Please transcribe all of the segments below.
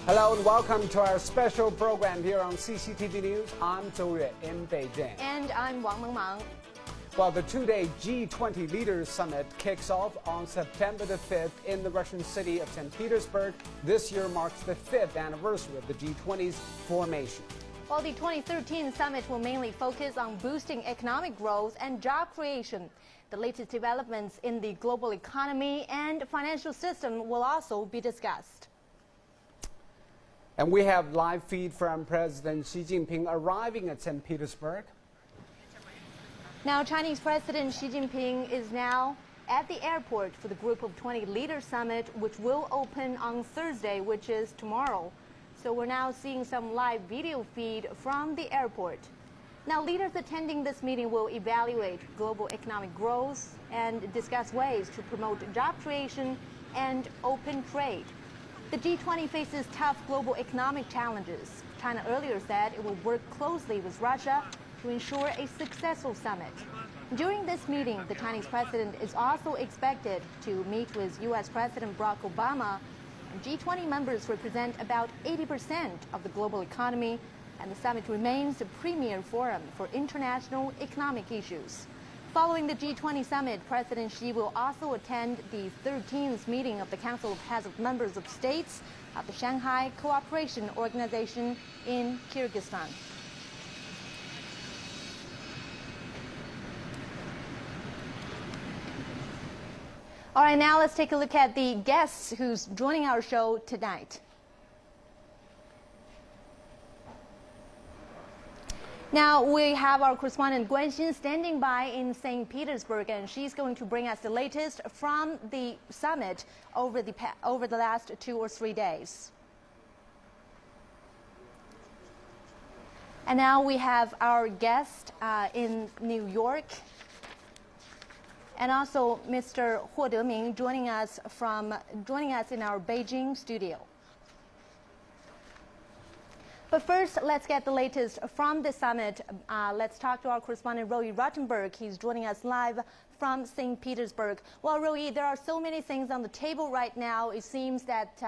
Hello and welcome to our special program here on CCTV News. I'm Zhou Yue in Beijing. And I'm Wang Mengmang. Well, the two-day G20 Leaders Summit kicks off on September the 5th in the Russian city of St. Petersburg. This year marks the 5th anniversary of the G20's formation. Well, the 2013 summit will mainly focus on boosting economic growth and job creation. The latest developments in the global economy and financial system will also be discussed. And we have live feed from President Xi Jinping arriving at St. Petersburg. Now, Chinese President Xi Jinping is now at the airport for the Group of 20 Leaders Summit, which will open on Thursday, which is tomorrow. So we're now seeing some live video feed from the airport. Now, leaders attending this meeting will evaluate global economic growth and discuss ways to promote job creation and open trade. The G20 faces tough global economic challenges. China earlier said it will work closely with Russia to ensure a successful summit. During this meeting, the Chinese president is also expected to meet with U.S. President Barack Obama. And G20 members represent about 80% of the global economy, and the summit remains the premier forum for international economic issues. Following the G20 summit, President Xi will also attend the 13th meeting of the Council of Heads of Members of States of the Shanghai Cooperation Organization in Kyrgyzstan. All right, now let's take a look at the guests who's joining our show tonight. Now, we have our correspondent Guan Xin standing by in St. Petersburg, and she's going to bring us the latest from the summit over the last 2 or 3 days. And now we have our guest in New York, and also Mr. Huo Deming joining us in our Beijing studio. But first, let's get the latest from the summit. Let's talk to our correspondent, Roy Rottenberg. He's joining us live from St. Petersburg. Well, Roy, there are so many things on the table right now. It seems that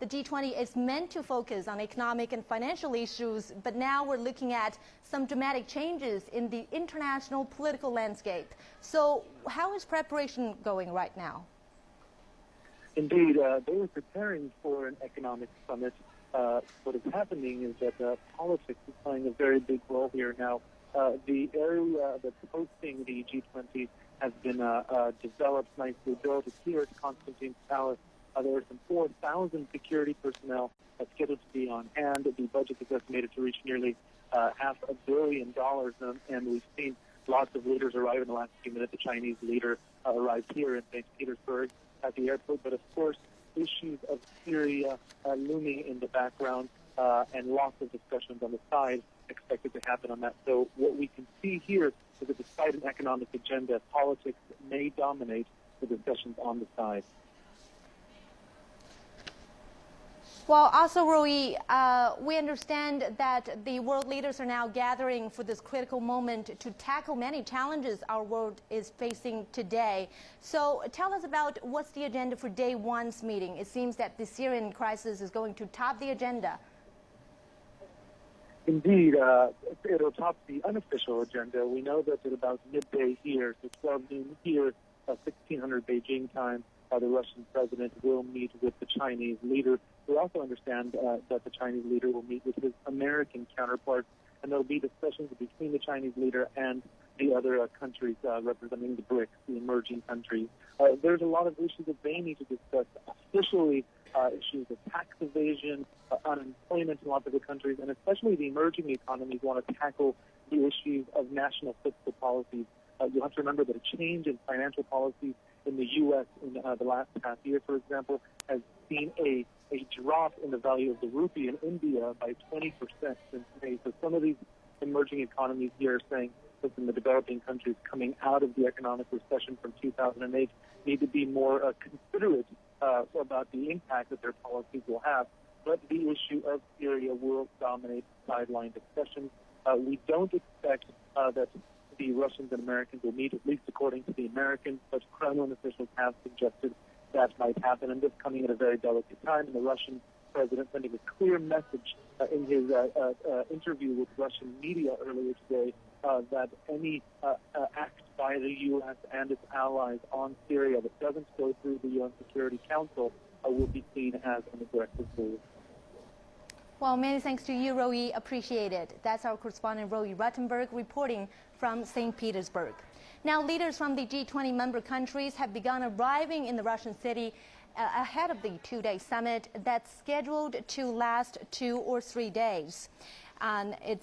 the G20 is meant to focus on economic and financial issues, but now we're looking at some dramatic changes in the international political landscape. So how is preparation going right now? Indeed, they were preparing for an economic summit. What is happening is that politics is playing a very big role here now. The area that's hosting the G20 has been developed, nicely built. It's here at Constantine's Palace. There are some 4,000 security personnel scheduled to be on hand. The budget is estimated to reach nearly $500 million, and we've seen lots of leaders arrive in the last few minutes. The Chinese leader arrived here in St. Petersburg at the airport, but of course, issues of Syria looming in the background and lots of discussions on the side expected to happen on that. So what we can see here is that despite an economic agenda, politics may dominate the discussions on the side. Well, also, Rui, we understand that the world leaders are now gathering for this critical moment to tackle many challenges our world is facing today. So tell us about what's the agenda for day one's meeting. It seems that the Syrian crisis is going to top the agenda. Indeed, it'll top the unofficial agenda. We know that at about midday here, so 12 noon here, 1600 Beijing time, the Russian president will meet with the Chinese leader. We also understand that the Chinese leader will meet with his American counterparts, and there will be discussions between the Chinese leader and the other countries representing the Brics, the emerging countries. There's a lot of issues that they need to discuss officially, issues of tax evasion, unemployment in lots of the countries, and especially the emerging economies want to tackle the issues of national fiscal policies. You'll have to remember that a change in financial policies in the U.S. in the last half year, for example, has seen a drop in the value of the rupee in India by 20% since May. So some of these emerging economies here are saying, listen, the developing countries coming out of the economic recession from 2008 need to be more considerate about the impact that their policies will have. But the issue of Syria will dominate sideline discussions. We don't expect that the Russians and Americans will meet, at least according to the Americans, but Kremlin officials have suggested that might happen, and this coming at a very delicate time. And the Russians president sending a clear message in his interview with Russian media earlier today that any act by the U.S. and its allies on Syria that doesn't go through the UN Security Council will be seen as an aggressive move. Well, many thanks to you, Roy. Appreciate it. That's our correspondent, Roy Ruttenberg, reporting from St. Petersburg. Now, leaders from the G20 member countries have begun arriving in the Russian city ahead of the two-day summit that's scheduled to last 2 or 3 days. And it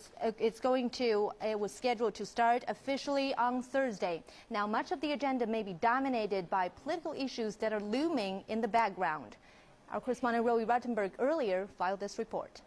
was scheduled to start officially on Thursday. Now, much of the agenda may be dominated by political issues that are looming in the background. Our correspondent Roy Ruttenberg earlier filed this report.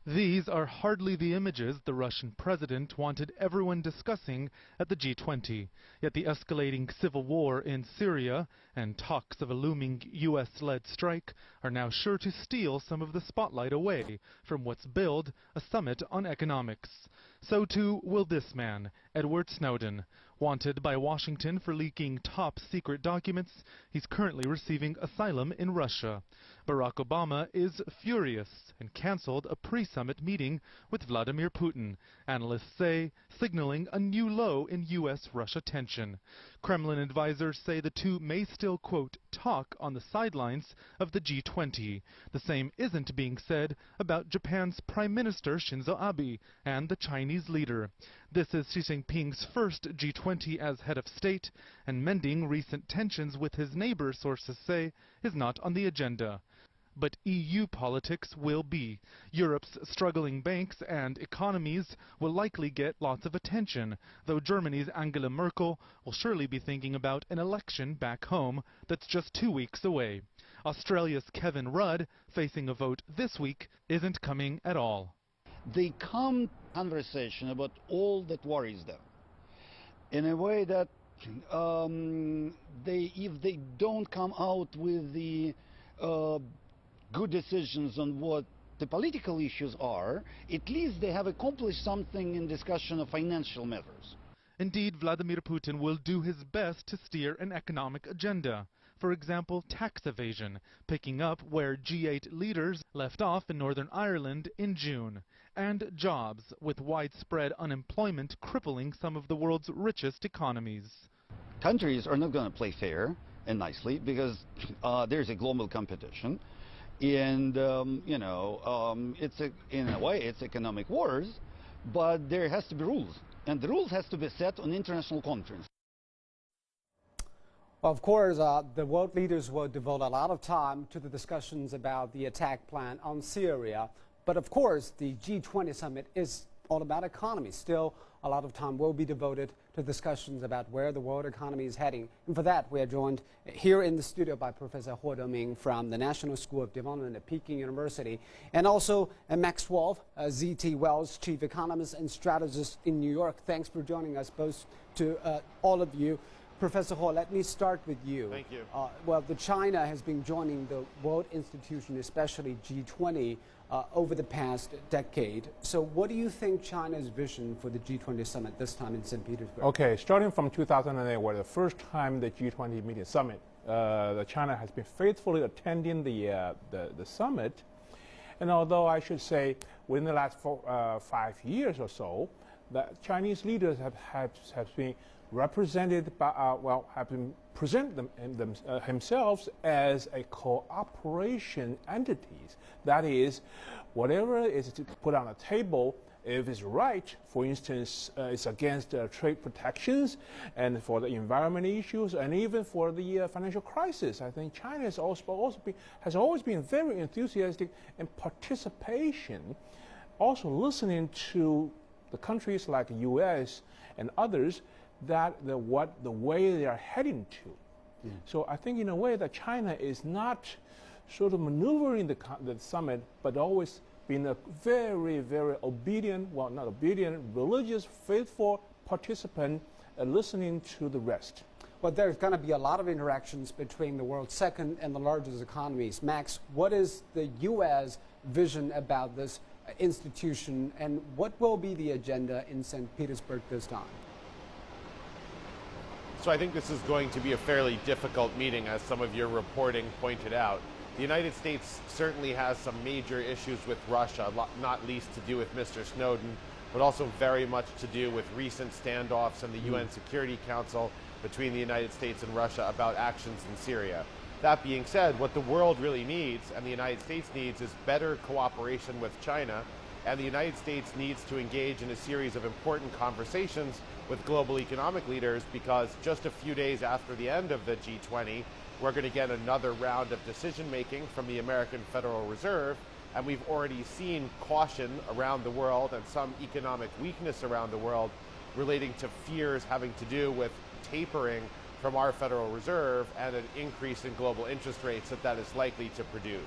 These are hardly the images the Russian president wanted everyone discussing at the G20. Yet the escalating civil war in Syria and talks of a looming U.S.-led strike are now sure to steal some of the spotlight away from what's billed a summit on economics. So too will this man, Edward Snowden. Wanted by Washington for leaking top-secret documents, he's currently receiving asylum in Russia. Barack Obama is furious and cancelled a pre-summit meeting with Vladimir Putin, analysts say signaling a new low in U.S.-Russia tension. Kremlin advisors say the two may still, quote, talk on the sidelines of the G20. The same isn't being said about Japan's Prime Minister Shinzo Abe and the Chinese leader. This is Xi Jinping's first G20 as head of state, and mending recent tensions with his neighbor, sources say, is not on the agenda. But EU politics will be. Europe's struggling banks and economies will likely get lots of attention, though Germany's Angela Merkel will surely be thinking about an election back home that's just 2 weeks away. Australia's Kevin Rudd, facing a vote this week, isn't coming at all. They come conversation about all that worries them in a way that if they don't come out with the good decisions on what the political issues are, at least they have accomplished something in discussion of financial matters. Indeed, Vladimir Putin will do his best to steer an economic agenda. For example, tax evasion, picking up where G8 leaders left off in Northern Ireland in June. And jobs, with widespread unemployment crippling some of the world's richest economies. Countries are not going to play fair and nicely because there's a global competition. And, in a way, it's economic wars, but there has to be rules. And the rules has to be set on international conference. Well, of course, the world leaders will devote a lot of time to the discussions about the attack plan on Syria. But of course, the G20 summit is all about economy. Still, a lot of time will be devoted to discussions about where the world economy is heading. And for that, we are joined here in the studio by Professor Huo Deming from the National School of Development at Peking University, and also Max Wolf, ZT Wells, Chief Economist and Strategist in New York. Thanks for joining us, both to all of you. Professor Huo, let me start with you. Thank you. Well, China has been joining the world institution, especially G20, over the past decade. So what do you think China's vision for the G20 summit this time in St. Petersburg? Okay, starting from 2008, where the first time the G20 meeting summit, China has been faithfully attending the summit. And although I should say within the last 5 years or so, the Chinese leaders have been represented by, have been present themselves as a cooperation entities. That is, whatever is to put on the table, if it's right, for instance, it's against trade protections and for the environment issues and even for the financial crisis. I think China has always been very enthusiastic in participation, also listening to the countries like the U.S. and others that the way they are heading to. Yeah. So I think in a way that China is not sort of maneuvering the summit, but always been a very, very obedient, well, not obedient, religious, faithful participant listening to the rest. Well, there's going to be a lot of interactions between the world's second and the largest economies. Max, what is the U.S. vision about this institution, and what will be the agenda in St. Petersburg this time? So I think this is going to be a fairly difficult meeting, as some of your reporting pointed out. The United States certainly has some major issues with Russia, not least to do with Mr. Snowden, but also very much to do with recent standoffs in the UN Security Council between the United States and Russia about actions in Syria. That being said, what the world really needs, and the United States needs, is better cooperation with China, and the United States needs to engage in a series of important conversations with global economic leaders, because just a few days after the end of the G20, we're going to get another round of decision-making from the American Federal Reserve, and we've already seen caution around the world and some economic weakness around the world relating to fears having to do with tapering from our Federal Reserve and an increase in global interest rates that is likely to produce.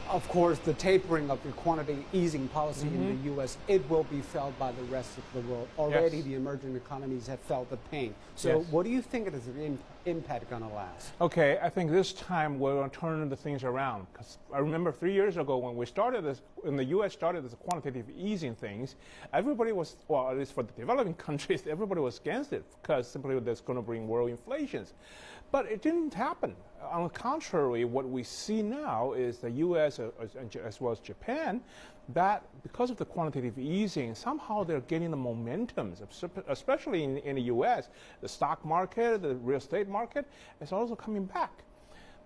Of course, the tapering of the quantitative easing policy in the U.S., it will be felt by the rest of the world. Already the emerging economies have felt the pain. So what do you think is the impact going to last? Okay, I think this time we're going to turn the things around. Because I remember 3 years ago when we started this, when the U.S. started this quantitative easing things, everybody was, well, at least for the developing countries, everybody was against it because simply that's going to bring world inflations. But it didn't happen. On the contrary, what we see now is the U.S. as well as Japan, that because of the quantitative easing, somehow they're getting the momentum, especially in the U.S. The stock market, the real estate market is also coming back.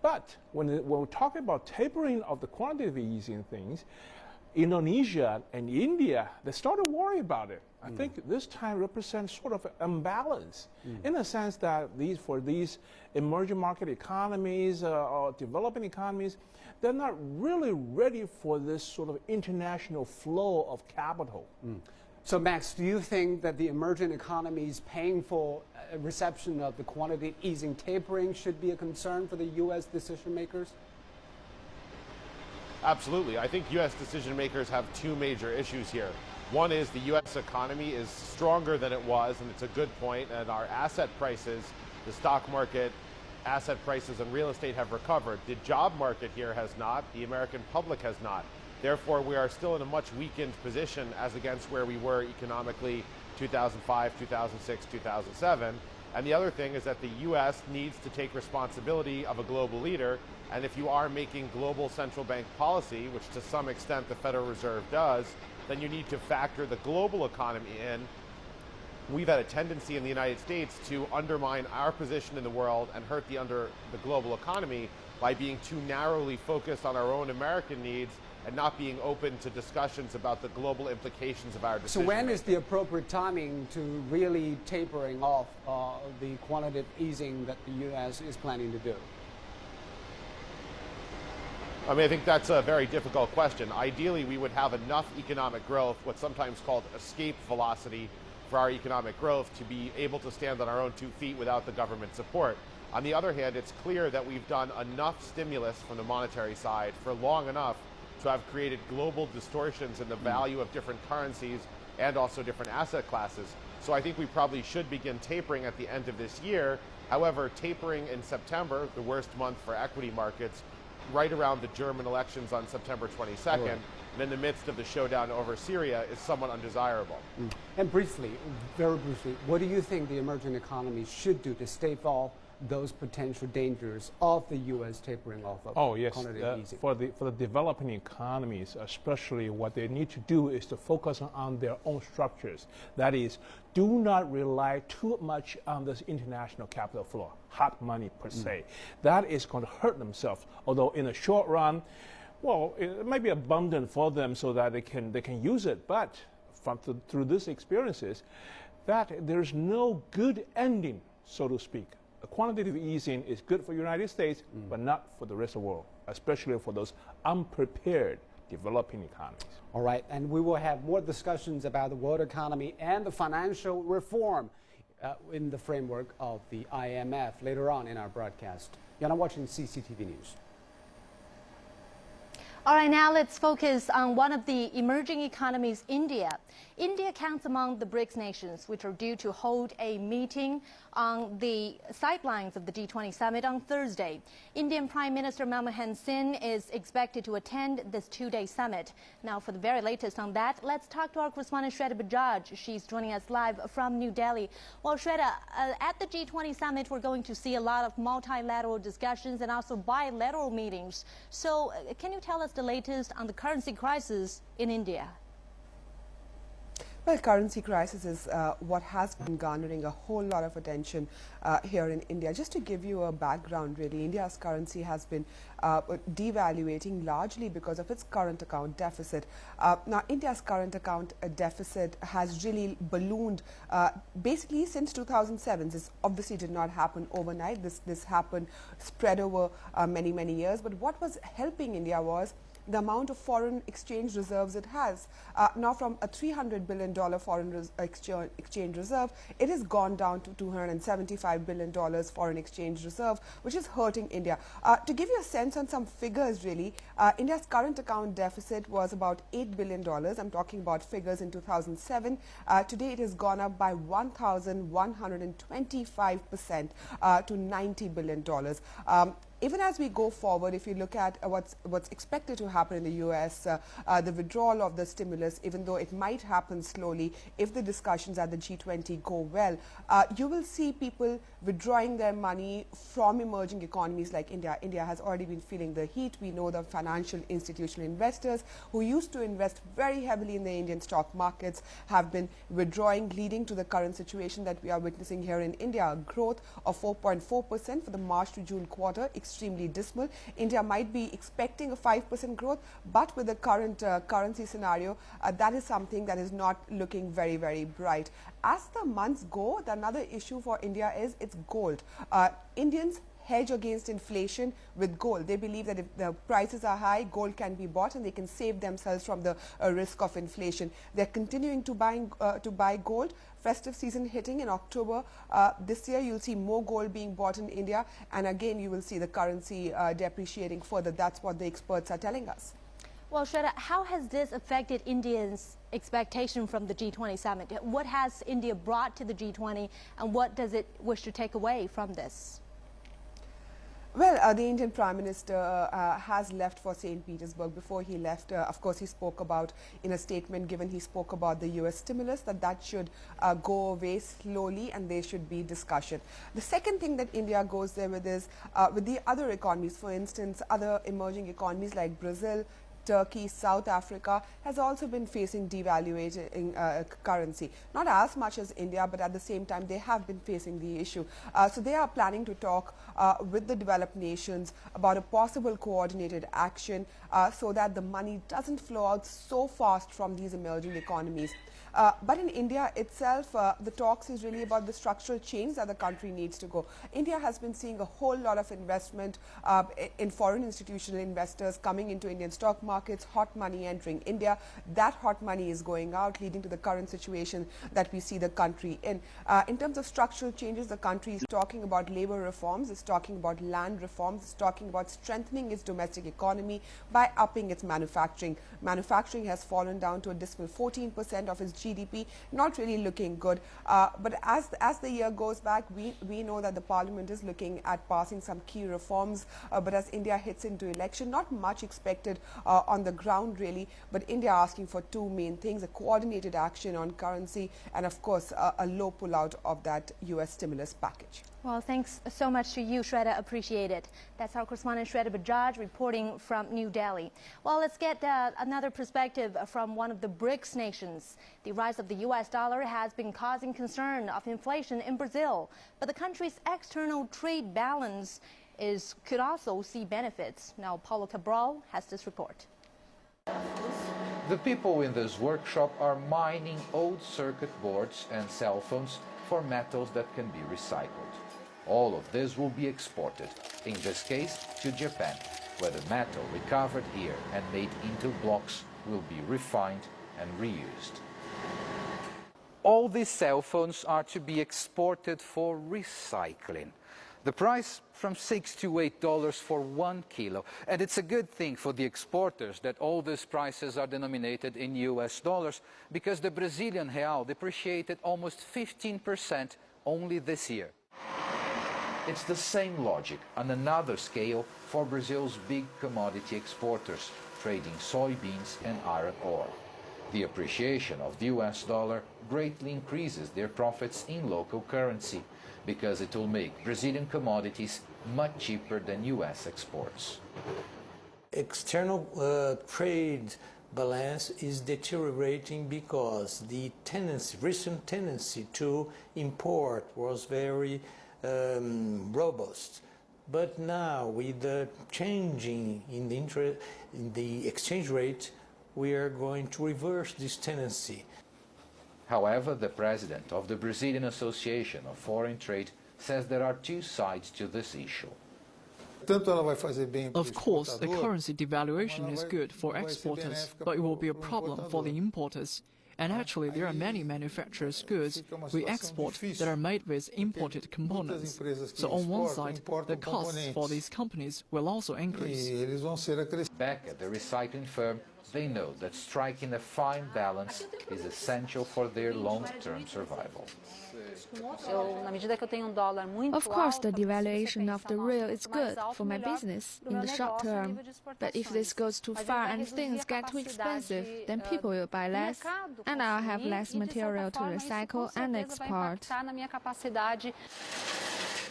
But when we're talking about tapering of the quantitative easing things, Indonesia and India, they started worrying about it. I think this time represents sort of an imbalance in the sense that for these emerging market economies or developing economies, they're not really ready for this sort of international flow of capital. So, Max, do you think that the emerging economies' painful reception of the quantitative easing tapering should be a concern for the U.S. decision makers? Absolutely. I think U.S. decision makers have two major issues here. One is the U.S. economy is stronger than it was, and it's a good point, and our asset prices, the stock market, asset prices and real estate have recovered. The job market here has not. The American public has not. Therefore, we are still in a much weakened position as against where we were economically 2005, 2006, 2007. And the other thing is that the U.S. needs to take responsibility of a global leader. And if you are making global central bank policy, which to some extent the Federal Reserve does, then you need to factor the global economy in. We've had a tendency in the United States to undermine our position in the world and hurt the global economy by being too narrowly focused on our own American needs and not being open to discussions about the global implications of our decision. So when is the appropriate timing to really tapering off the quantitative easing that the U.S. is planning to do? I mean, I think that's a very difficult question. Ideally, we would have enough economic growth, what's sometimes called escape velocity, for our economic growth to be able to stand on our own 2 feet without the government support. On the other hand, it's clear that we've done enough stimulus from the monetary side for long enough to have created global distortions in the value of different currencies and also different asset classes. So I think we probably should begin tapering at the end of this year. However, tapering in September, the worst month for equity markets, right around the German elections on September 22nd, and in the midst of the showdown over Syria, is somewhat undesirable. And briefly, very briefly, what do you think the emerging economies should do to stave off those potential dangers of the U.S. tapering off of quantitative easing? For the developing economies, especially what they need to do is to focus on their own structures. That is, do not rely too much on this international capital flow, hot money per se. That is going to hurt themselves, although in the short run, well, it might be abundant for them so that they can use it, but through these experiences, that there's no good ending, so to speak. Quantitative easing is good for the United States, but not for the rest of the world, especially for those unprepared developing economies. All right, and we will have more discussions about the world economy and the financial reform in the framework of the IMF later on in our broadcast. You're now watching CCTV News. All right, now let's focus on one of the emerging economies, India. India counts among the Brics nations, which are due to hold a meeting on the sidelines of the G20 summit on Thursday. Indian Prime Minister Manmohan Singh is expected to attend this two-day summit. Now, for the very latest on that, let's talk to our correspondent Shweta Bajaj. She's joining us live from New Delhi. Well, Shweta, at the G20 summit, we're going to see a lot of multilateral discussions and also bilateral meetings. So, can you tell us the latest on the currency crisis in India? Well, currency crisis is what has been garnering a whole lot of attention here in India. Just to give you a background, really, India's currency has been devaluating largely because of its current account deficit. Now, India's current account deficit has really ballooned basically since 2007. This obviously did not happen overnight. This happened spread over many years. But what was helping India was the amount of foreign exchange reserves it has. Now, from a $300 billion foreign exchange reserve, it has gone down to $275 billion foreign exchange reserve, which is hurting India. To give you a sense on some figures, really, India's current account deficit was about $8 billion. I'm talking about figures in 2007. Today, it has gone up by 1,125% to $90 billion. Even as we go forward, if you look at what's expected to happen in the U.S., the withdrawal of the stimulus, even though it might happen slowly, if the discussions at the G20 go well, you will see people withdrawing their money from emerging economies like India. India has already been feeling the heat. We know the financial institutional investors who used to invest very heavily in the Indian stock markets have been withdrawing, leading to the current situation that we are witnessing here in India, a growth of 4.4% for the March to June quarter, extremely dismal. India might be expecting a 5% growth, but with the current currency scenario, that is something that is not looking very bright. As the months go, another issue for India is its gold. Indians hedge against inflation with gold. They believe that if the prices are high, gold can be bought and they can save themselves from the risk of inflation. They're continuing to buy gold. Festive season hitting in October this year, you'll see more gold being bought in India, and again you will see the currency depreciating further. That's what the experts are telling us. Well, Shweta, how has this affected Indians' expectation from the G20 summit? What has India brought to the G20, and what does it wish to take away from this? Well, the Indian Prime Minister has left for St. Petersburg. Before he left, of course, he spoke about, in a statement given, he spoke about the U.S. stimulus, that should go away slowly and there should be discussion. The second thing that India goes there with is with the other economies. For instance, other emerging economies like Brazil, Turkey, South Africa has also been facing devaluating currency. Not as much as India, but at the same time, they have been facing the issue. So they are planning to talk with the developed nations about a possible coordinated action so that the money doesn't flow out so fast from these emerging economies. But in India itself, the talks is really about the structural change that the country needs to go. India has been seeing a whole lot of investment in foreign institutional investors coming into Indian stock markets, hot money entering India. That hot money is going out, leading to the current situation that we see the country in. In terms of structural changes, the country is talking about labor reforms, it's talking about land reforms, it's talking about strengthening its domestic economy by upping its manufacturing. Manufacturing has fallen down to a dismal 14% of its GDP, not really looking good. But as the year goes back, we know that the Parliament is looking at passing some key reforms. But as India hits into election, not much expected on the ground really, but India asking for two main things: a coordinated action on currency and of course a low pullout of that US stimulus package. Well, thanks so much to you, Shweta. Appreciate it. That's our correspondent Shweta Bajaj reporting from New Delhi. Well, let's get another perspective from one of the Brics nations. The rise of the U.S. dollar has been causing concern of inflation in Brazil, but the country's external trade balance could also see benefits. Now, Paulo Cabral has this report. The people in this workshop are mining old circuit boards and cell phones for metals that can be recycled. All of this will be exported, in this case to Japan, where the metal recovered here and made into blocks will be refined and reused. All these cell phones are to be exported for recycling. The price from $6 to $8 for 1 kilo. And it's a good thing for the exporters that all these prices are denominated in US dollars, because the Brazilian real depreciated almost 15% only this year. It's the same logic on another scale for Brazil's big commodity exporters, trading soybeans and iron ore. The appreciation of the US dollar greatly increases their profits in local currency because it will make Brazilian commodities much cheaper than US exports. External trade balance is deteriorating because the recent tendency to import was very robust. But now, with the changing in the exchange rate, we are going to reverse this tendency. However, the president of the Brazilian Association of Foreign Trade says there are two sides to this issue. Of course, the currency devaluation is good for exporters, but it will be a problem for the importers. And actually, there are many manufacturers' goods we export that are made with imported components. So on one side, the costs for these companies will also increase. Back at the recycling firm, they know that striking a fine balance is essential for their long-term survival. Of course, the devaluation of the real is good for my business in the short term. But if this goes too far and things get too expensive, then people will buy less, and I'll have less material to recycle and export.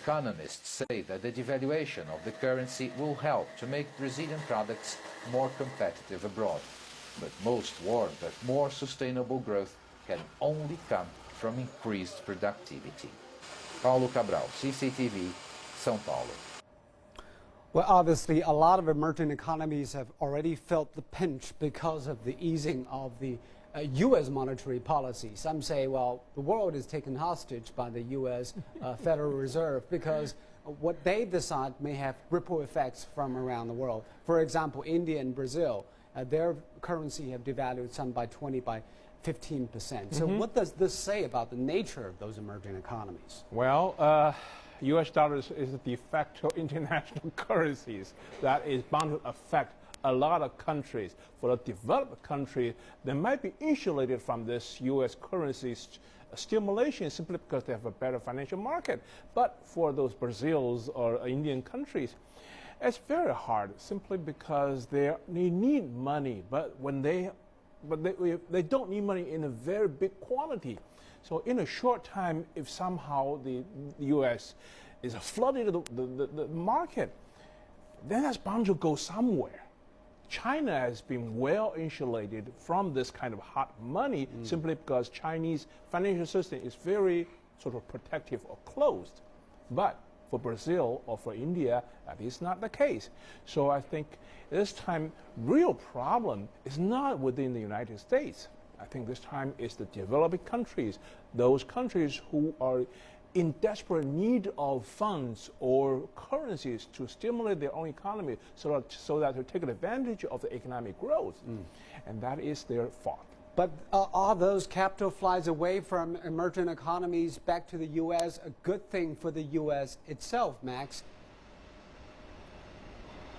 Economists say that the devaluation of the currency will help to make Brazilian products more competitive abroad. But most warn that more sustainable growth can only come from increased productivity. Paulo Cabral, CCTV, São Paulo. Well, obviously, a lot of emerging economies have already felt the pinch because of the easing of the U.S. monetary policy. Some say, well, the world is taken hostage by the U.S. Federal Reserve because what they decide may have ripple effects from around the world. For example, India and Brazil, their currency have devalued some by 20, by 15%. So what does this say about the nature of those emerging economies? Well, U.S. dollars is the de facto international currencies that is bound to affect a lot of countries. For the developed country, they might be insulated from this U.S. currency stimulation simply because they have a better financial market. But for those Brazils or Indian countries, it's very hard simply because they need money, but they don't need money in a very big quantity. So in a short time, if somehow the U.S. is flooding the market, then that's bound to go somewhere. China has been well insulated from this kind of hot money simply because Chinese financial system is very sort of protective or closed. But for Brazil or for India, that is not the case. So I think this time real problem is not within the United States. I think this time it's the developing countries, those countries who are in desperate need of funds or currencies to stimulate their own economy so that to take advantage of the economic growth. And that is their fault. But are those capital flies away from emerging economies back to the U.S. a good thing for the U.S. itself, Max?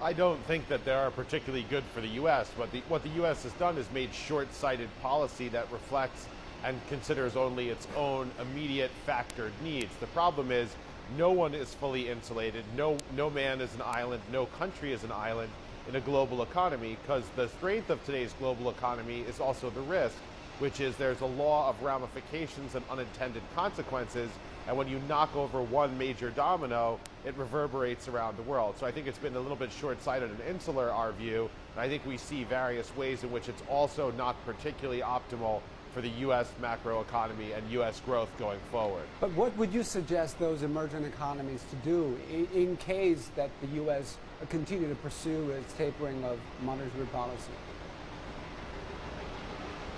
I don't think that they are particularly good for the U.S. What the U.S. has done is made short-sighted policy that reflects and considers only its own immediate factored needs. The problem is no one is fully insulated. No man is an island. No country is an island in a global economy, because the strength of today's global economy is also the risk, which is there's a law of ramifications and unintended consequences, and when you knock over one major domino, it reverberates around the world. So I think it's been a little bit short-sighted and insular, our view, and I think we see various ways in which it's also not particularly optimal for the U.S. macroeconomy and U.S. growth going forward. But what would you suggest those emerging economies to do in case that the U.S. continue to pursue its tapering of monetary policy?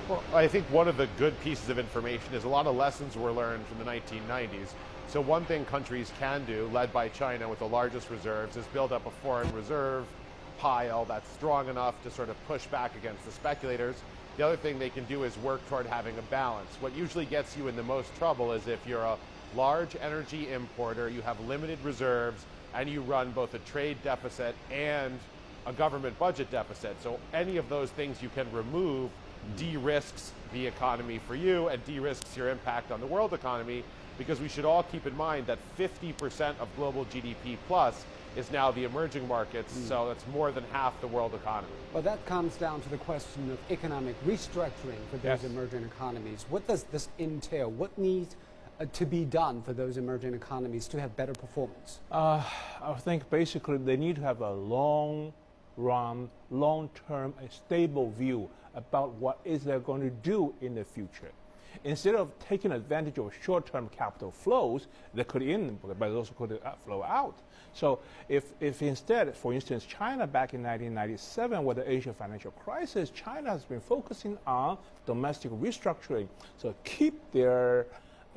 Well, I think one of the good pieces of information is a lot of lessons were learned from the 1990s. So one thing countries can do, led by China with the largest reserves, is build up a foreign reserve pile that's strong enough to sort of push back against the speculators. The other thing they can do is work toward having a balance. What usually gets you in the most trouble is if you're a large energy importer, you have limited reserves, and you run both a trade deficit and a government budget deficit. So any of those things you can remove de-risks the economy for you and de-risks your impact on the world economy. because we should all keep in mind that 50% of global GDP plus is now the emerging markets, so that's more than half the world economy. Well, that comes down to the question of economic restructuring for those emerging economies. What does this entail? What needs to be done for those emerging economies to have better performance? I think basically they need to have a long-run, long-term, a stable view about what is they're going to do in the future. Instead of taking advantage of short-term capital flows that could in, but also could flow out. So if instead, for instance, China back in 1997 with the Asian financial crisis, China has been focusing on domestic restructuring. So keep their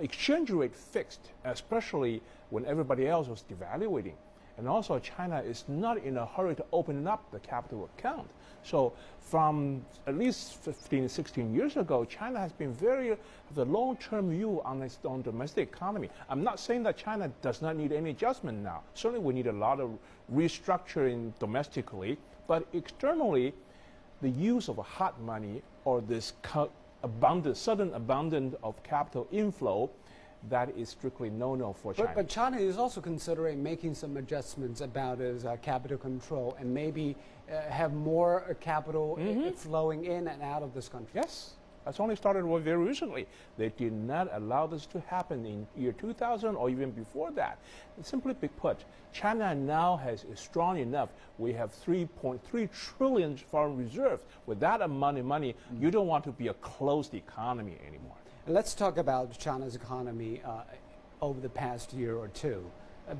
exchange rate fixed, especially when everybody else was devaluating. And also China is not in a hurry to open up the capital account. So from at least 15, 16 years ago, China has been the long-term view on its own domestic economy. I'm not saying that China does not need any adjustment now. Certainly we need a lot of restructuring domestically, but externally, the use of hot money or this sudden abundance of capital inflow, that is strictly no-no for China. But China is also considering making some adjustments about its capital control and maybe have more capital flowing in and out of this country. Yes, that's only started very recently. They did not allow this to happen in year 2000 or even before that. Simply put, China now is strong enough. We have 3.3 trillion foreign reserves. With that amount of money, you don't want to be a closed economy anymore. Let's talk about China's economy over the past year or two,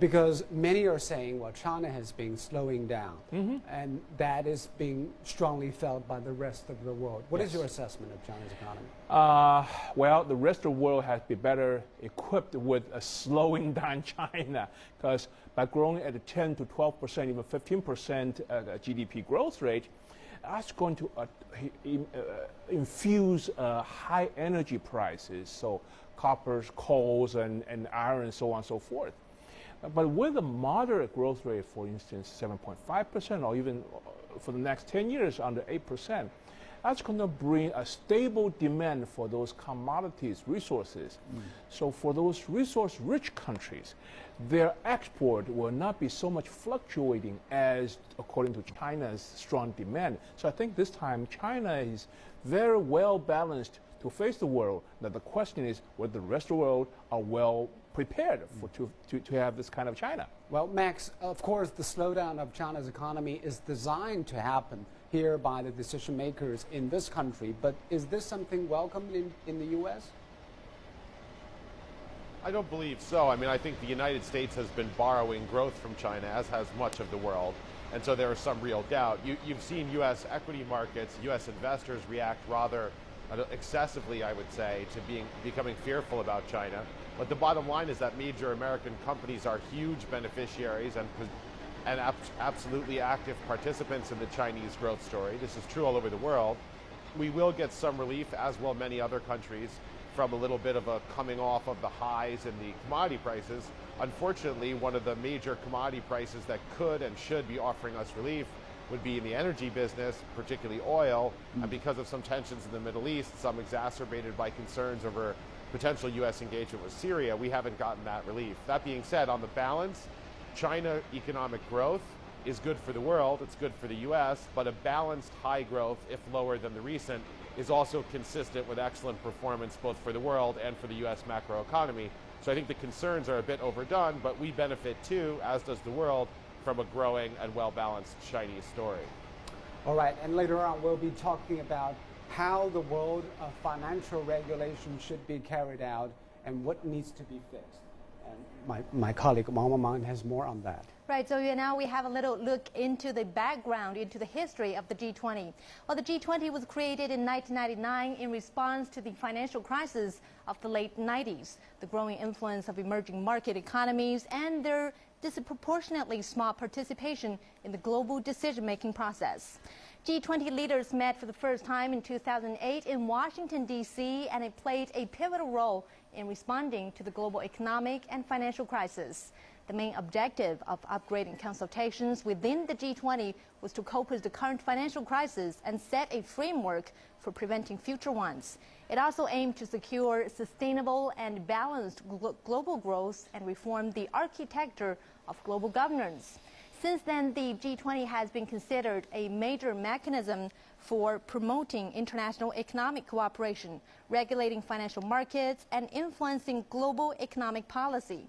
because many are saying, well, China has been slowing down, and that is being strongly felt by the rest of the world. What is your assessment of China's economy? Well, the rest of the world has to be better equipped with a slowing down China, because by growing at a 10 to 12%, even 15% GDP growth rate, that's going to infuse high energy prices, so coppers, coals, and iron, and so on and so forth. But with a moderate growth rate, for instance, 7.5%, or even for the next 10 years under 8%, that's going to bring a stable demand for those commodities, resources. So for those resource-rich countries, their export will not be so much fluctuating as according to China's strong demand. So I think this time China is very well balanced to face the world. Now the question is whether the rest of the world are well prepared to have this kind of China. Well, Max, of course, the slowdown of China's economy is designed to happen here by the decision makers in this country, but is this something welcomed in the U.S.? I don't believe so. I mean, I think the United States has been borrowing growth from China, as has much of the world, and so there is some real doubt. You've seen U.S. equity markets, U.S. investors react rather excessively, I would say, to becoming fearful about China. But the bottom line is that major American companies are huge beneficiaries and absolutely active participants in the Chinese growth story. This is true all over the world. We will get some relief, as will many other countries, from a little bit of a coming off of the highs in the commodity prices. Unfortunately, one of the major commodity prices that could and should be offering us relief would be in the energy business, particularly oil, and because of some tensions in the Middle East, some exacerbated by concerns over potential U.S. engagement with Syria, we haven't gotten that relief. That being said, on the balance, China economic growth is good for the world, it's good for the U.S., but a balanced high growth, if lower than the recent, is also consistent with excellent performance both for the world and for the U.S. macroeconomy. So I think the concerns are a bit overdone, but we benefit too, as does the world, from a growing and well-balanced Chinese story. All right, and later on we'll be talking about how the world of financial regulation should be carried out and what needs to be fixed. And my colleague Mama Man has more on that. Right, so now we have a little look into the background, into the history of the G20. Well, the G20 was created in 1999 in response to the financial crisis of the late 90s, the growing influence of emerging market economies, and their disproportionately small participation in the global decision-making process. G20 leaders met for the first time in 2008 in Washington, D.C., and it played a pivotal role in responding to the global economic and financial crisis. The main objective of upgrading consultations within the G20 was to cope with the current financial crisis and set a framework for preventing future ones. It also aimed to secure sustainable and balanced global growth and reform the architecture of global governance. Since then, the G20 has been considered a major mechanism for promoting international economic cooperation, regulating financial markets, and influencing global economic policy.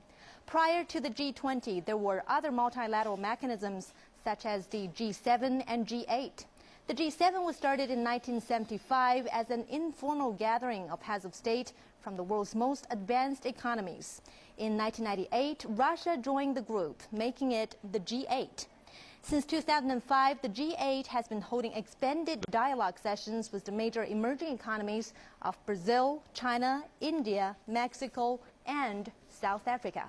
Prior to the G20, there were other multilateral mechanisms such as the G7 and G8. The G7 was started in 1975 as an informal gathering of heads of state from the world's most advanced economies. In 1998, Russia joined the group, making it the G8. Since 2005, the G8 has been holding expanded dialogue sessions with the major emerging economies of Brazil, China, India, Mexico, and South Africa.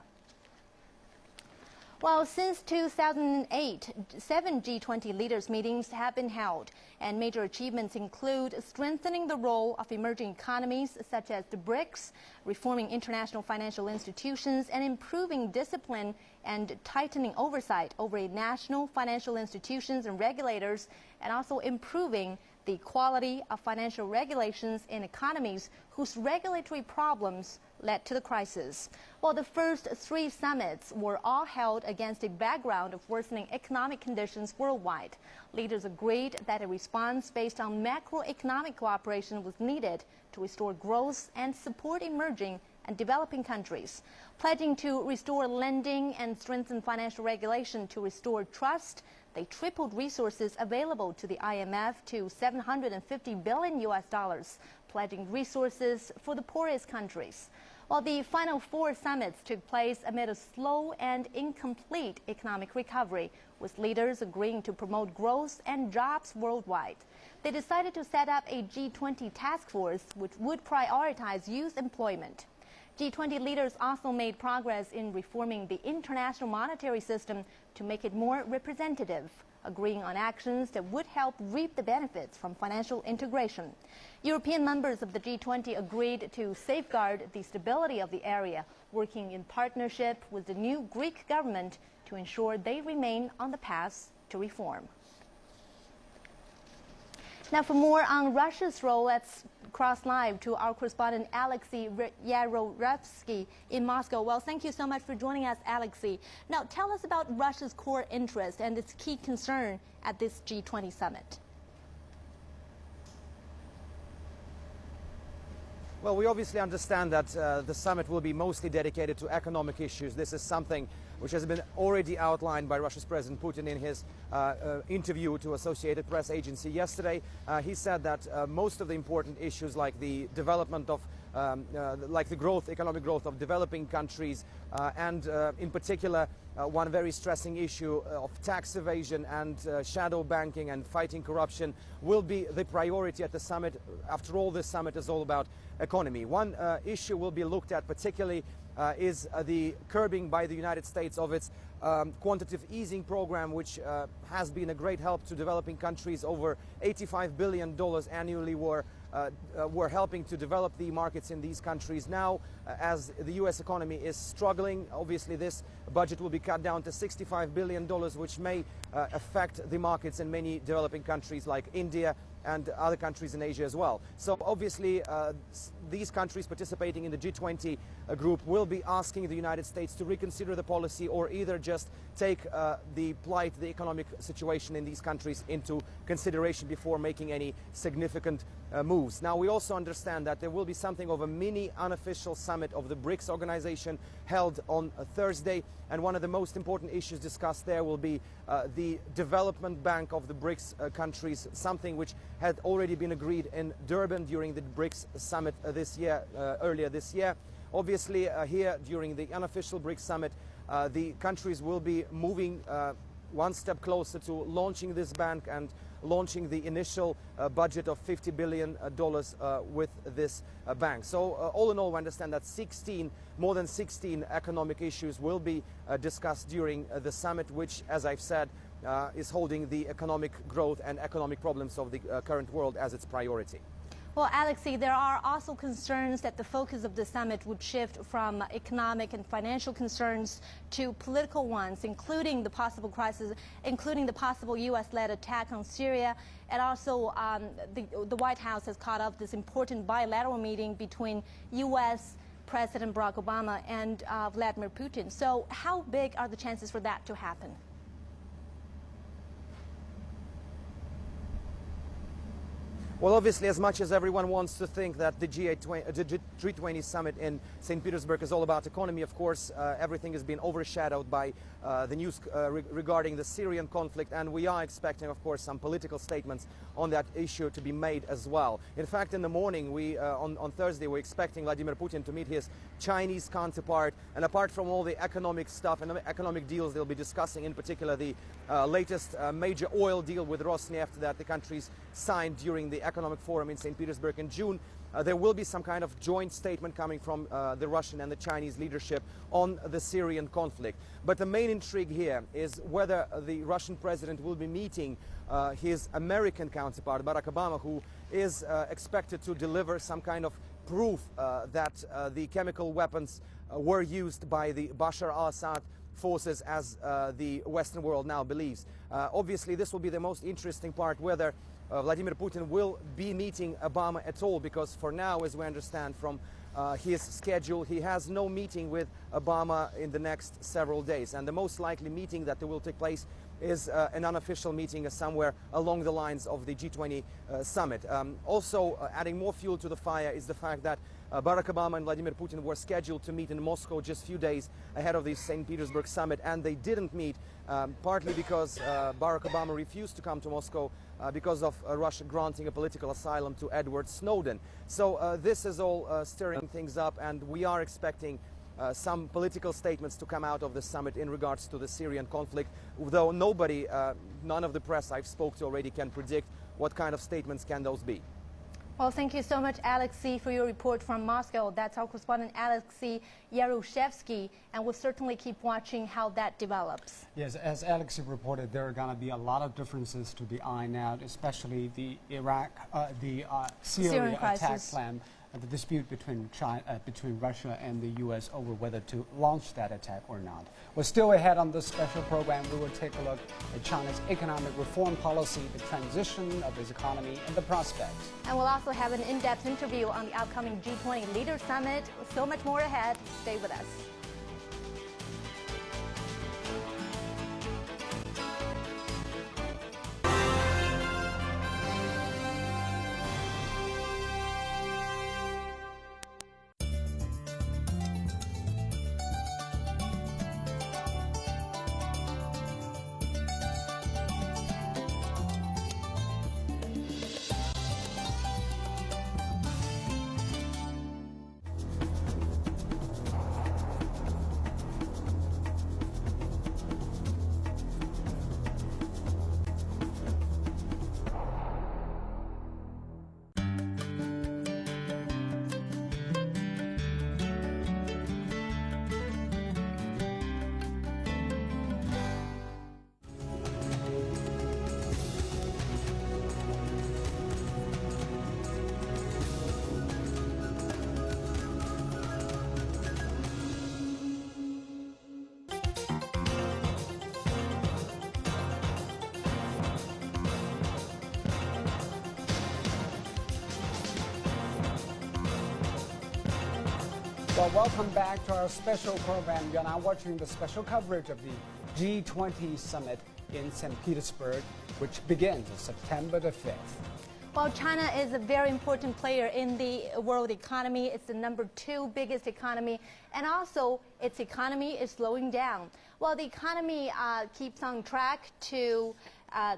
Well, since 2008, 7 G20 leaders meetings have been held, and major achievements include strengthening the role of emerging economies such as the Brics, reforming international financial institutions, and improving discipline and tightening oversight over national financial institutions and regulators, and also improving the quality of financial regulations in economies whose regulatory problems led to the crisis. Well, the first 3 summits were all held against a background of worsening economic conditions worldwide. Leaders agreed that a response based on macroeconomic cooperation was needed to restore growth and support emerging and developing countries. Pledging to restore lending and strengthen financial regulation to restore trust, they tripled resources available to the IMF to $750 billion, pledging resources for the poorest countries. While the final 4 summits took place amid a slow and incomplete economic recovery, with leaders agreeing to promote growth and jobs worldwide. They decided to set up a G20 task force which would prioritize youth employment. G20 leaders also made progress in reforming the international monetary system to make it more representative, agreeing on actions that would help reap the benefits from financial integration. European members of the G20 agreed to safeguard the stability of the area, working in partnership with the new Greek government to ensure they remain on the path to reform. Now, for more on Russia's role, let's cross live to our correspondent Alexei Yarorevsky in Moscow. Well, thank you so much for joining us, Alexei. Now, tell us about Russia's core interest and its key concern at this G20 summit. Well, we obviously understand that the summit will be mostly dedicated to economic issues. This is something which has been already outlined by Russia's President Putin in his interview to Associated Press agency yesterday. He said that most of the important issues like the development of like the growth, economic growth of developing countries and in particular one very stressing issue of tax evasion and shadow banking and fighting corruption will be the priority at the summit. After all, this summit is all about economy. One issue will be looked at particularly is the curbing by the United States of its quantitative easing program, which has been a great help to developing countries. Over $85 billion annually were helping to develop the markets in these countries. Now, as the U.S. economy is struggling, obviously this budget will be cut down to $65 billion, which may affect the markets in many developing countries like India and other countries in Asia as well. So obviously these countries participating in the G20 group will be asking the United States to reconsider the policy or either just take the plight, the economic situation in these countries into consideration before making any significant moves. Now, we also understand that there will be something of a mini unofficial summit of the Brics organization held on Thursday, and one of the most important issues discussed there will be the development bank of the Brics countries, something which had already been agreed in Durban during the Brics summit this year, earlier this year. Obviously, here during the unofficial Brics summit, the countries will be moving one step closer to launching this bank and launching the initial budget of $50 billion with this bank. So all in all, we understand that more than 16 economic issues will be discussed during the summit, which, as I've said, is holding the economic growth and economic problems of the current world as its priority. Well, Alexei, there are also concerns that the focus of the summit would shift from economic and financial concerns to political ones, including the possible crisis, including the possible U.S.-led attack on Syria. And also, the White House has called up this important bilateral meeting between U.S. President Barack Obama and Vladimir Putin. So how big are the chances for that to happen? Well, obviously, as much as everyone wants to think that the G20 Summit in St. Petersburg is all about economy, of course, everything has been overshadowed by the news regarding the Syrian conflict, and we are expecting, of course, some political statements on that issue to be made as well. In fact, in the morning, on Thursday, we're expecting Vladimir Putin to meet his Chinese counterpart, and apart from all the economic stuff and economic deals they'll be discussing, in particular the latest major oil deal with Rosneft that the countries signed during the Economic Forum in St. Petersburg in June, there will be some kind of joint statement coming from the Russian and the Chinese leadership on the Syrian conflict. But the main intrigue here is whether the Russian president will be meeting his American counterpart, Barack Obama, who is expected to deliver some kind of proof that the chemical weapons were used by the Bashar al-Assad forces, as the Western world now believes. Obviously, this will be the most interesting part, whether Vladimir Putin will be meeting Obama at all, because for now, as we understand from his schedule, he has no meeting with Obama in the next several days. And the most likely meeting that will take place is an unofficial meeting somewhere along the lines of the G20 summit. Also, adding more fuel to the fire is the fact that Barack Obama and Vladimir Putin were scheduled to meet in Moscow just a few days ahead of the St. Petersburg summit, and they didn't meet, partly because Barack Obama refused to come to Moscow because of Russia granting a political asylum to Edward Snowden. So this is all stirring things up, and we are expecting some political statements to come out of the summit in regards to the Syrian conflict, though nobody, none of the press I've spoke to already can predict what kind of statements can those be. Well, thank you so much, Alexei, for your report from Moscow. That's our correspondent, Alexei Yaroshevsky, and we'll certainly keep watching how that develops. Yes, as Alexei reported, there are going to be a lot of differences to be ironed out, especially the Syria attack plan. The dispute between Russia and the U.S. over whether to launch that attack or not. We're still ahead on this special program. We will take a look at China's economic reform policy, the transition of its economy, and the prospects. And we'll also have an in-depth interview on the upcoming G20 Leaders Summit. So much more ahead. Stay with us. Well, welcome back to our special program. You're now watching the special coverage of the G20 Summit in St. Petersburg, which begins on September the 5th. Well, China is a very important player in the world economy. It's the #2 biggest economy, and also its economy is slowing down. Well, the economy keeps on track to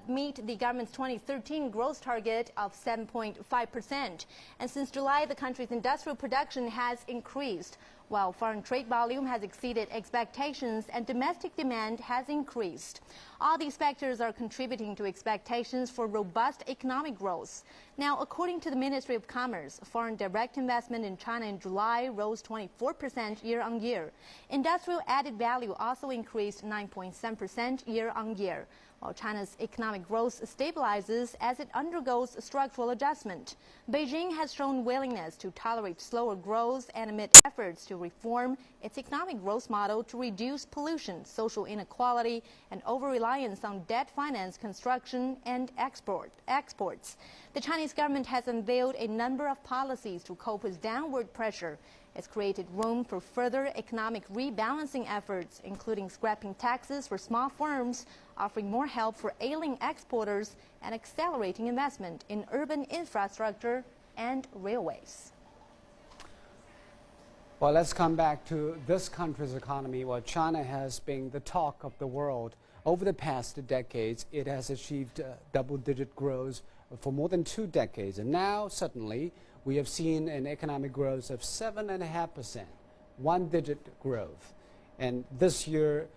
meet the government's 2013 growth target of 7.5%. And since July, the country's industrial production has increased, while foreign trade volume has exceeded expectations and domestic demand has increased. All these factors are contributing to expectations for robust economic growth. Now, according to the Ministry of Commerce, foreign direct investment in China in July rose 24% year-on-year. Industrial added value also increased 9.7% year-on-year. while China's economic growth stabilizes as it undergoes structural adjustment. Beijing has shown willingness to tolerate slower growth and amid efforts to reform its economic growth model to reduce pollution, social inequality, and over-reliance on debt finance, construction, and exports. The Chinese government has unveiled a number of policies to cope with downward pressure. It's created room for further economic rebalancing efforts, including scrapping taxes for small firms, offering more help for ailing exporters, and accelerating investment in urban infrastructure and railways. Well, let's come back to this country's economy. Well, China has been the talk of the world. Over the past decades, it has achieved double-digit growth for more than 2 decades. And now, suddenly, we have seen an economic growth of 7.5%, 1-digit growth. And this year,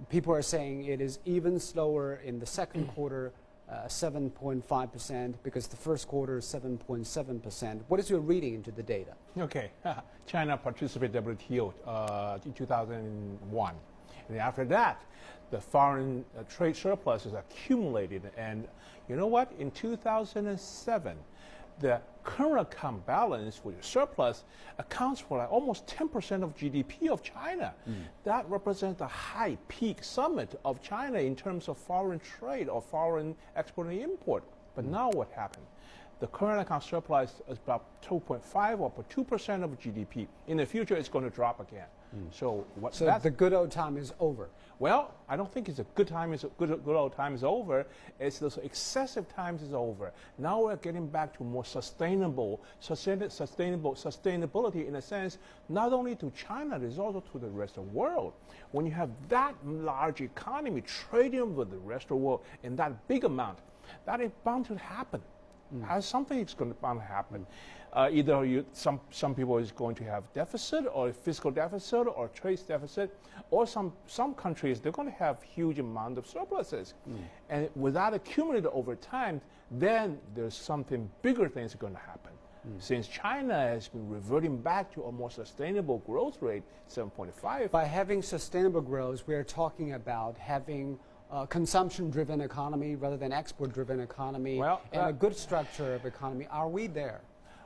people are saying it is even slower in the second quarter, 7.5%, because the first quarter is 7.7%. What is your reading into the data? Okay, China participated in WTO in 2001. And after that, the foreign trade surplus is accumulated. And you know what? In 2007, the current account balance with surplus accounts for like almost 10% of GDP of China. That represents the high peak summit of China in terms of foreign trade or foreign export and import. But now what happened? The current account surplus is about 2.5 or 2% of GDP. In the future, it's going to drop again. So the good old time is over. Well, I don't think it's a good time. Good old time is over. It's the excessive times is over. Now we're getting back to more sustainability in a sense, not only to China, it's also to the rest of the world. When you have that large economy trading with the rest of the world in that big amount, that is bound to happen. Something is bound to happen. Either some people is going to have deficit or fiscal deficit or trade deficit, or some countries they're going to have huge amount of surpluses, and without accumulating over time, then there's something bigger things going to happen. Since China has been reverting back to a more sustainable growth rate, 7.5. By having sustainable growth, we are talking about having consumption-driven economy rather than export-driven economy, and a good structure of economy. Are we there?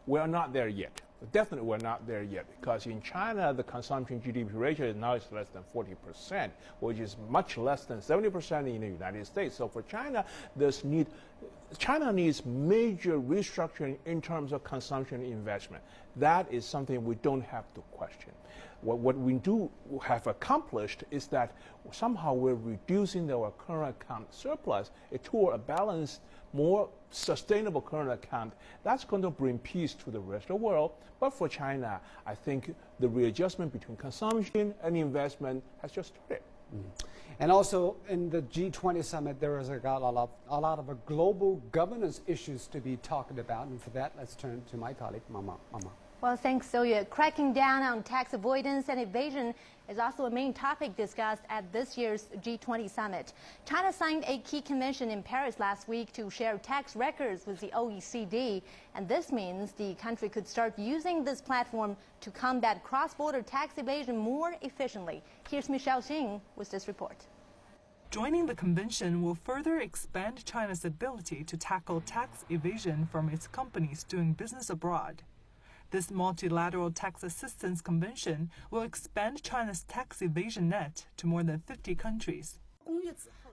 We're not there yet. Definitely we're not there yet, because in China, the consumption GDP ratio now is less than 40%, which is much less than 70% in the United States. So for China, China needs major restructuring in terms of consumption investment. That is something we don't have to question. What we do have accomplished is that somehow we're reducing our current account surplus to a balanced, more sustainable current account. That's going to bring peace to the rest of the world. But for China, I think the readjustment between consumption and investment has just started. And also in the G20 summit, there is a lot of global governance issues to be talked about. And for that, let's turn to my colleague, Mama. Well, thanks, Soya. Cracking down on tax avoidance and evasion is also a main topic discussed at this year's G20 summit. China signed a key convention in Paris last week to share tax records with the OECD, and this means the country could start using this platform to combat cross-border tax evasion more efficiently. Here's Michelle Xing with this report. Joining the convention will further expand China's ability to tackle tax evasion from its companies doing business abroad. This multilateral tax assistance convention will expand China's tax evasion net to more than 50 countries.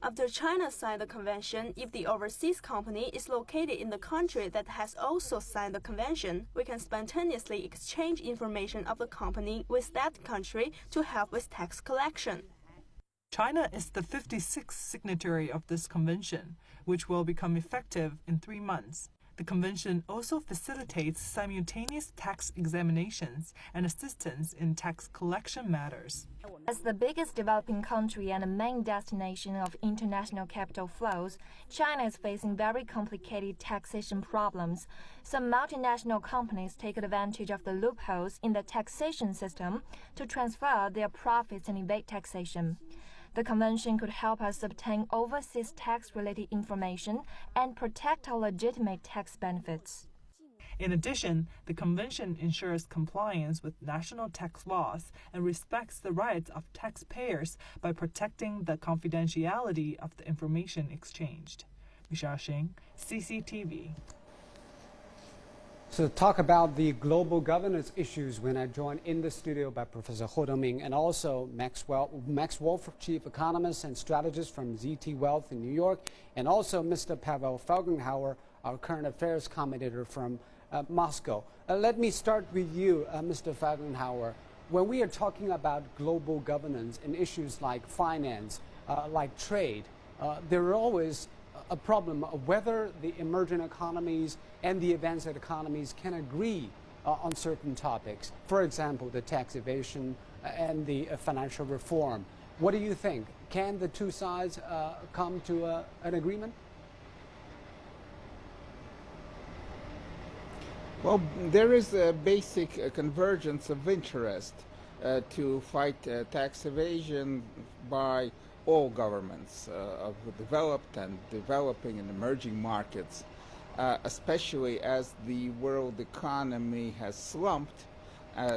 After China signed the convention, if the overseas company is located in the country that has also signed the convention, we can spontaneously exchange information of the company with that country to help with tax collection. China is the 56th signatory of this convention, which will become effective in 3 months. The convention also facilitates simultaneous tax examinations and assistance in tax collection matters. As the biggest developing country and the main destination of international capital flows, China is facing very complicated taxation problems. Some multinational companies take advantage of the loopholes in the taxation system to transfer their profits and evade taxation. The convention could help us obtain overseas tax-related information and protect our legitimate tax benefits. In addition, the convention ensures compliance with national tax laws and respects the rights of taxpayers by protecting the confidentiality of the information exchanged. Michelle Xing, CCTV. So to talk about the global governance issues, when I joined in the studio by Professor Ho Dongming and also Max Wolf, Chief Economist and Strategist from ZT Wealth in New York, and also Mr. Pavel Felgenhauer, our current affairs commentator from Moscow. Let me start with you, Mr. Felgenhauer. When we are talking about global governance and issues like finance, like trade, there are always a problem of whether the emerging economies and the advanced economies can agree on certain topics. For example, the tax evasion and the financial reform. What do you think? Can the two sides come to an agreement? Well, there is a basic convergence of interest to fight tax evasion by all governments of developed and developing and emerging markets, especially as the world economy has slumped.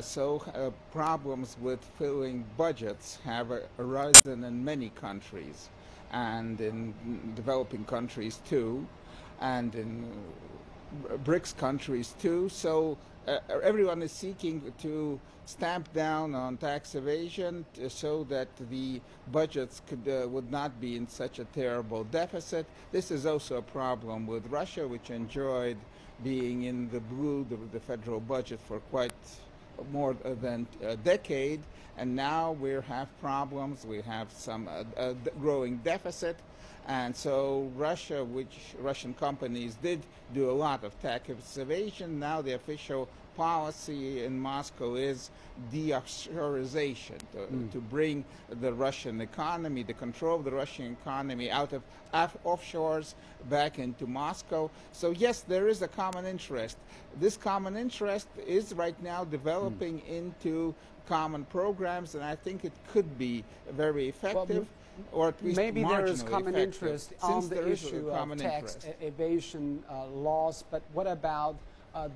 So problems with filling budgets have arisen in many countries, and in developing countries too, and in Brics countries too. So everyone is seeking to stamp down on tax evasion so that the budgets would not be in such a terrible deficit. This is also a problem with Russia, which enjoyed being in the blue, the federal budget, for quite more than a decade, and now we have problems. We have some growing deficit. And so Russian companies did do a lot of tax evasion. Now the official policy in Moscow is de-offshorization, to bring the Russian economy, the control of the Russian economy out of offshores back into Moscow. So yes, there is a common interest. This common interest is right now developing into common programs, and I think it could be very effective. Or at least maybe there is common effective, interest on the issue of tax evasion laws, but what about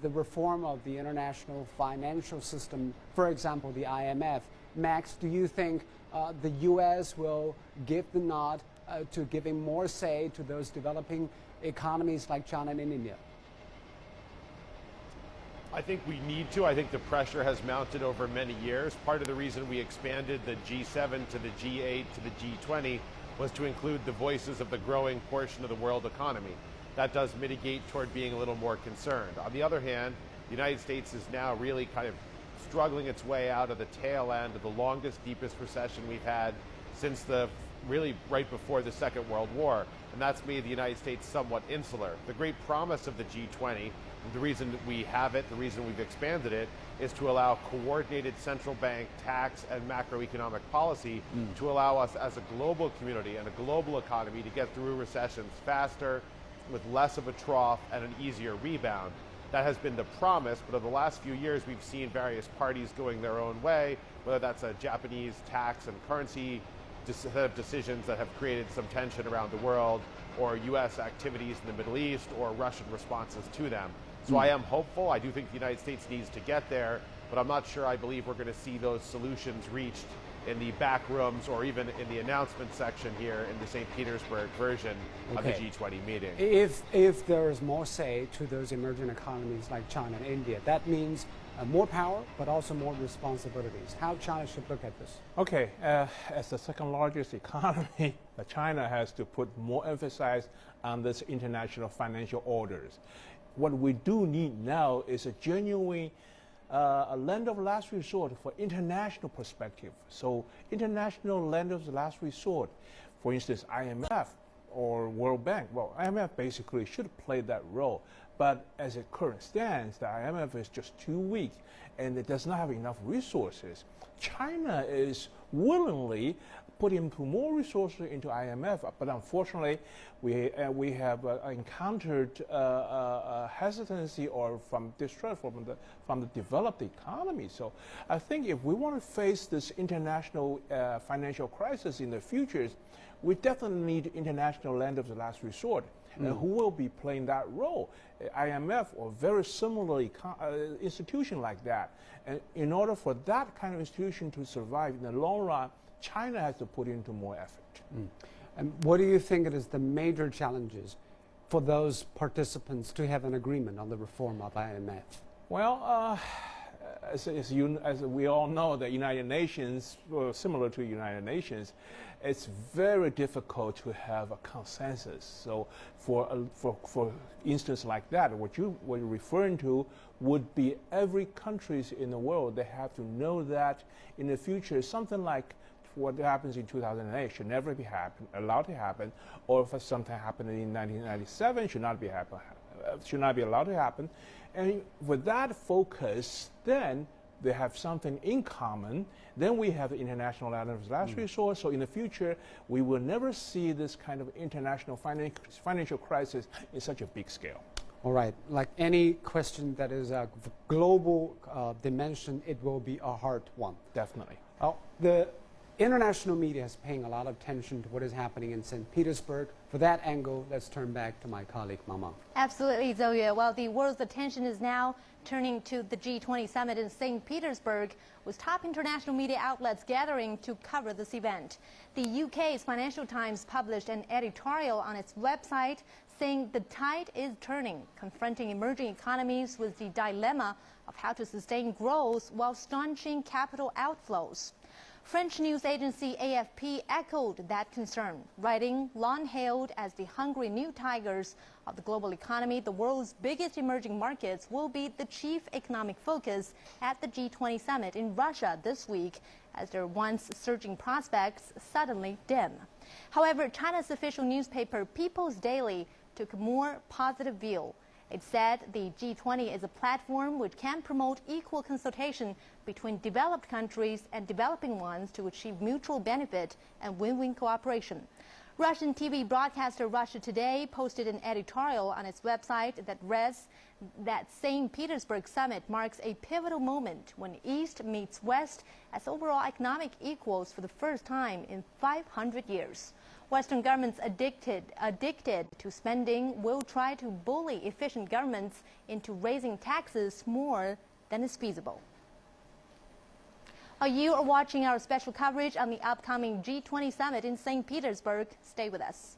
the reform of the international financial system, for example, the IMF? Max, do you think the U.S. will give the nod to giving more say to those developing economies like China and India? I think we need to. I think the pressure has mounted over many years. Part of the reason we expanded the G7 to the G8 to the G20 was to include the voices of the growing portion of the world economy. That does mitigate toward being a little more concerned. On the other hand, the United States is now really kind of struggling its way out of the tail end of the longest, deepest recession we've had since really right before the Second World War. And that's made the United States somewhat insular. The great promise of the G20, the reason that we have it, the reason we've expanded it, is to allow coordinated central bank tax and macroeconomic policy to allow us as a global community and a global economy to get through recessions faster, with less of a trough and an easier rebound. That has been the promise, but over the last few years we've seen various parties going their own way, whether that's a Japanese tax and currency set of decisions that have created some tension around the world, or U.S. activities in the Middle East, or Russian responses to them. So I am hopeful. I do think the United States needs to get there, but I'm not sure I believe we're going to see those solutions reached in the back rooms or even in the announcement section here in the St. Petersburg version of the G20 meeting. If there is more say to those emerging economies like China and India, that means more power, but also more responsibilities. How China should look at this? Okay, as the second largest economy, China has to put more emphasis on this international financial orders. What we do need now is a genuine a lend of last resort for international perspective. So international lend of last resort, for instance, IMF or World Bank. Well, IMF basically should play that role. But as it current stands, the IMF is just too weak and it does not have enough resources. China is willingly putting more resources into IMF, but unfortunately, we have encountered hesitancy or from distrust from the developed economy. So I think if we want to face this international financial crisis in the future, we definitely need international lend of the last resort. Who will be playing that role? IMF or very similar institution like that. And in order for that kind of institution to survive in the long run, China has to put into more effort. And what do you think is the major challenges for those participants to have an agreement on the reform of IMF? Well, as we all know, the United Nations, similar to United Nations, it's very difficult to have a consensus. So for instance like that, what you're referring to would be every countries in the world, they have to know that in the future something like what happens in 2008 should never be allowed to happen, or if something happened in 1997 should not be allowed to happen. And with that focus, then they have something in common. Then we have the international last resort. So in the future, we will never see this kind of international financial crisis in such a big scale. All right. Like any question that is a global dimension, it will be a hard one. Definitely. The international media is paying a lot of attention to what is happening in St. Petersburg. For that angle, let's turn back to my colleague, Mama. Absolutely, Zoya. Well, the world's attention is now turning to the G20 Summit in St. Petersburg, with top international media outlets gathering to cover this event. The UK's Financial Times published an editorial on its website saying the tide is turning, confronting emerging economies with the dilemma of how to sustain growth while staunching capital outflows. French news agency AFP echoed that concern, writing, long hailed as the hungry new tigers of the global economy, the world's biggest emerging markets will be the chief economic focus at the G20 Summit in Russia this week, as their once surging prospects suddenly dim. However, China's official newspaper People's Daily took a more positive view. It said the G20 is a platform which can promote equal consultation between developed countries and developing ones to achieve mutual benefit and win-win cooperation. Russian TV broadcaster Russia Today posted an editorial on its website that reads that St. Petersburg Summit marks a pivotal moment when East meets West as overall economic equals for the first time in 500 years. Western governments addicted to spending will try to bully efficient governments into raising taxes more than is feasible. You are watching our special coverage on the upcoming G20 Summit in St. Petersburg. Stay with us.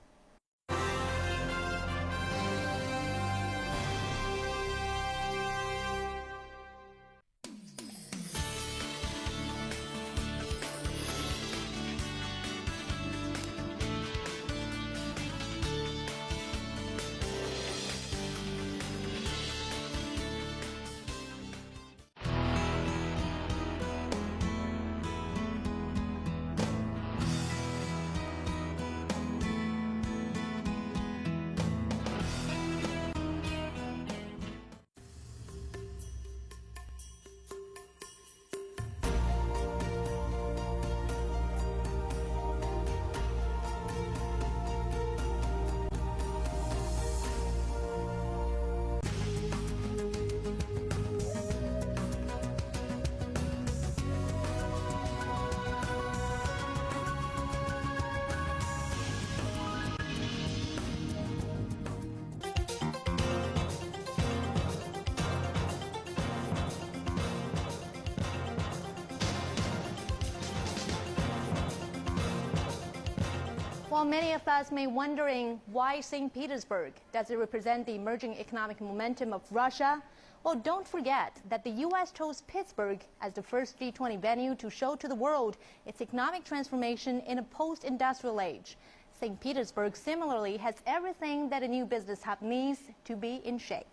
While many of us may be wondering why St. Petersburg, does it represent the emerging economic momentum of Russia? Well, don't forget that the U.S. chose Pittsburgh as the first G20 venue to show to the world its economic transformation in a post-industrial age. St. Petersburg similarly has everything that a new business hub needs to be in shape.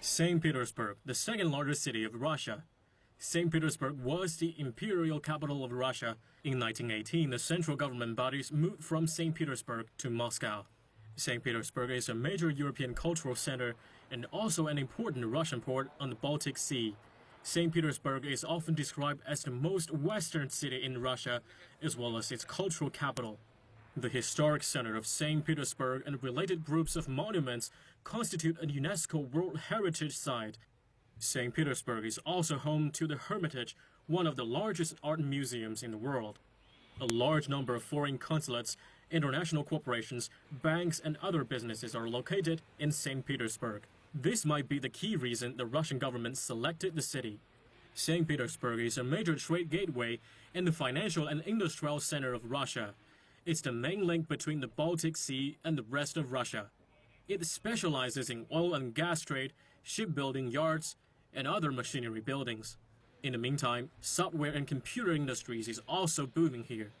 St. Petersburg, the second largest city of Russia. St. Petersburg was the imperial capital of Russia. In 1918, the central government bodies moved from St. Petersburg to Moscow. St. Petersburg is a major European cultural center and also an important Russian port on the Baltic Sea. St. Petersburg is often described as the most western city in Russia, as well as its cultural capital. The historic center of St. Petersburg and related groups of monuments constitute a UNESCO World Heritage Site. St. Petersburg is also home to the Hermitage, one of the largest art museums in the world. A large number of foreign consulates International corporations, banks, and other businesses are located in St. Petersburg. This might be the key reason the Russian government selected the city. St. Petersburg is a major trade gateway and the financial and industrial center of Russia. It's the main link between the Baltic Sea and the rest of Russia. It specializes in oil and gas trade, shipbuilding yards, and other machinery buildings. In the meantime, software and computer industries is also booming here.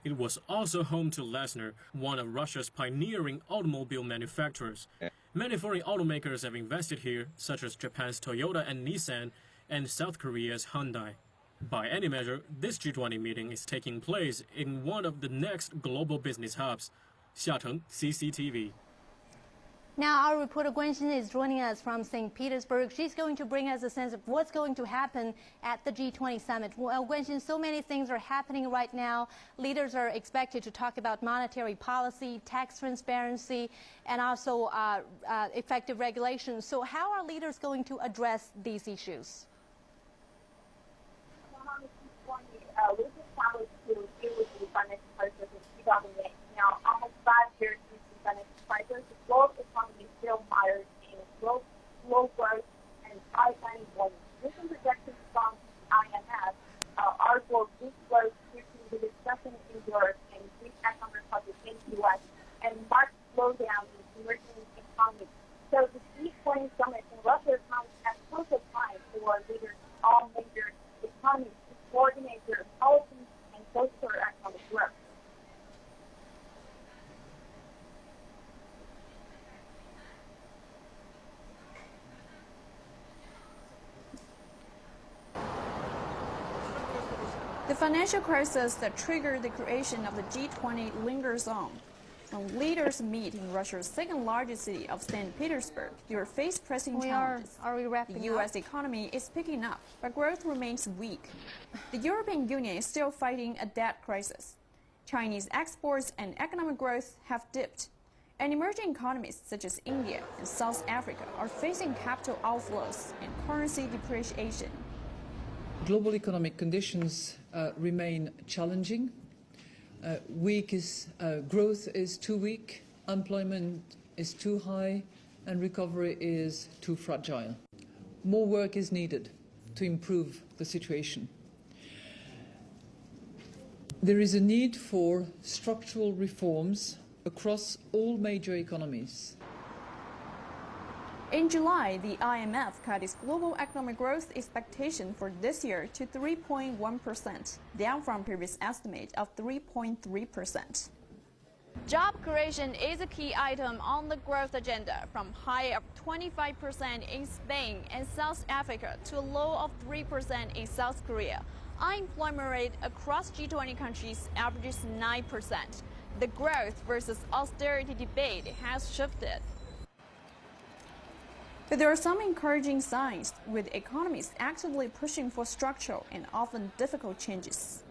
It was also home to Lesnar, one of Russia's pioneering automobile manufacturers. Many foreign automakers have invested here, such as Japan's Toyota and Nissan, and South Korea's Hyundai. By any measure, this G20 meeting is taking place in one of the next global business hubs, Xiaoteng, CCTV. Now, our reporter Guanxin is joining us from St. Petersburg. She's going to bring us a sense of what's going to happen at the G20 Summit. Well, Guanxin, so many things are happening right now. Leaders are expected to talk about monetary policy, tax transparency, and also effective regulation. So how are leaders going to address these issues? We just started to deal with the financial crisis in 2008. Now, almost 5 years since the financial crisis, the global economy is still mired in low growth and high planning volume. Recent projections from IMF are for weak growth due to the recession in Europe and weak economic recovery in the U.S. and marked slowdown in emerging economies. So the G20 Summit in Russia comes at crucial time for leaders in all major economies to coordinate their policies and socio-economic growth. The financial crisis that triggered the creation of the G20 lingers on. When leaders meet in Russia's second-largest city of St. Petersburg, they are faced pressing challenges. Are we wrapping The U.S. economy is picking up, but growth remains weak. The European Union is still fighting a debt crisis. Chinese exports and economic growth have dipped. And emerging economies such as India and South Africa are facing capital outflows and currency depreciation. Global economic conditions remain challenging. Growth is too weak, employment is too high, and recovery is too fragile. More work is needed to improve the situation. There is a need for structural reforms across all major economies. In July, the IMF cut its global economic growth expectation for this year to 3.1%, down from previous estimate of 3.3%. Job creation is a key item on the growth agenda, from high of 25% in Spain and South Africa to a low of 3% in South Korea. Unemployment rate across G20 countries averages 9%. The growth versus austerity debate has shifted. But there are some encouraging signs, with economies actively pushing for structural and often difficult changes.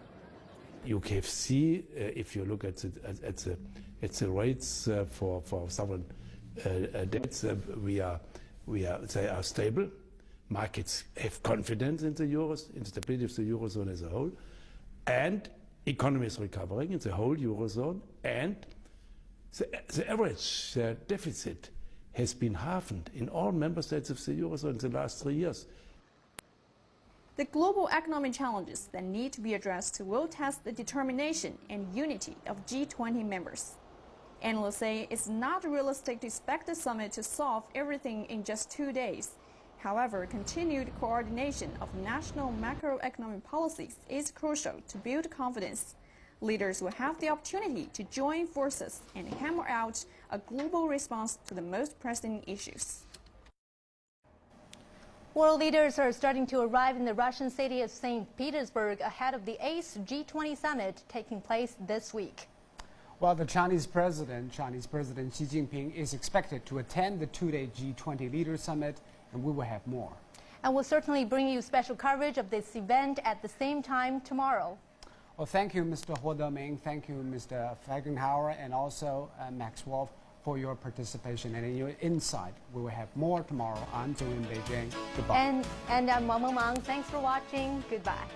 You can see, if you look at the rates for sovereign debts, they are stable. Markets have confidence in the euros, in the stability of the eurozone as a whole, and economy is recovering in the whole eurozone, and the average deficit has been halved in all member states of the eurozone in the last 3 years. The global economic challenges that need to be addressed will test the determination and unity of G20 members. Analysts say it's not realistic to expect the summit to solve everything in just 2 days. However, continued coordination of national macroeconomic policies is crucial to build confidence. Leaders will have the opportunity to join forces and hammer out a global response to the most pressing issues. World leaders are starting to arrive in the Russian city of St. Petersburg ahead of the 8th G20 Summit taking place this week. Well, the Chinese President Xi Jinping is expected to attend the 2-day G20 Leaders Summit, and we will have more. And we'll certainly bring you special coverage of this event at the same time tomorrow. Well, thank you, Mr. Huo Deming. Thank you, Mr. Fagenhauer, and also Max Wolf for your participation and your insight. We will have more tomorrow. I'm Zhou in Beijing. Goodbye. And I'm Wang Meng. Thanks for watching. Goodbye.